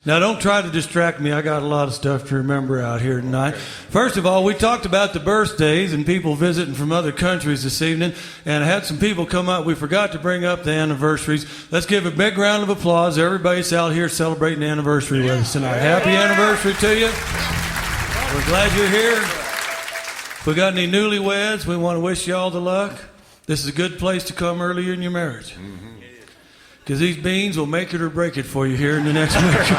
Now, don't try to distract me. I got a lot of stuff to remember out here tonight. First of all, we talked about the birthdays and people visiting from other countries this evening, and I had some people come up. We forgot to bring up the anniversaries. Let's give a big round of applause. Everybody's out here celebrating the anniversary with us tonight. Happy anniversary to you. We're glad you're here. If we got any newlyweds, we want to wish you all the luck. This is a good place to come earlier in your marriage. Because these beans will make it or break it for you here in the next week or two.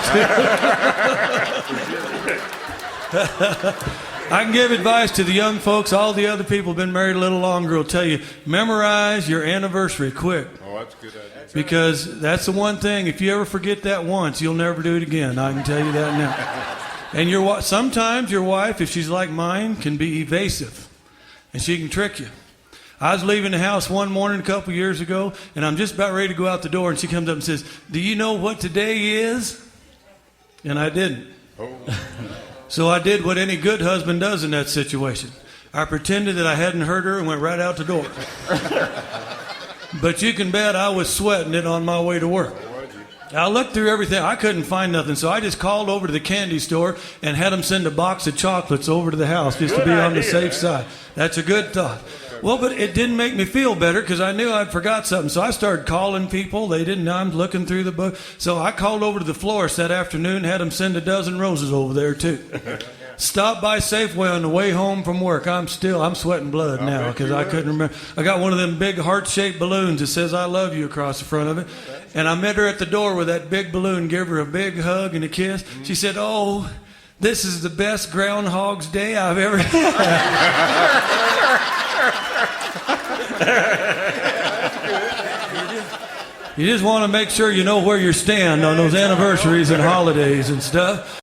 I can give advice to the young folks. All the other people who've been married a little longer will tell you, memorize your anniversary quick. Oh, that's a good idea. Because that's the one thing, if you ever forget that once, you'll never do it again. I can tell you that now. And sometimes your wife, if she's like mine, can be evasive. And she can trick you. I was leaving the house one morning a couple years ago, and I'm just about ready to go out the door, and she comes up and says, "Do you know what today is?" And I didn't. Oh. So I did what any good husband does in that situation. I pretended that I hadn't heard her and went right out the door. But you can bet I was sweating it on my way to work. I looked through everything. I couldn't find nothing, so I just called over to the candy store and had them send a box of chocolates over to the house just to be on the safe side. That's a good thought. Well, but it didn't make me feel better because I knew I'd forgot something. So I started calling people. They didn't know. I'm looking through the book. So I called over to the florist that afternoon, had them send a dozen roses over there, too. Stopped by Safeway on the way home from work. I'm sweating blood now because I couldn't remember. I got one of them big heart-shaped balloons that says "I love you" across the front of it. And I met her at the door with that big balloon, gave her a big hug and a kiss. She said, "Oh, this is the best Groundhog's Day I've ever had." You just want to make sure you know where you stand on those anniversaries and holidays and stuff.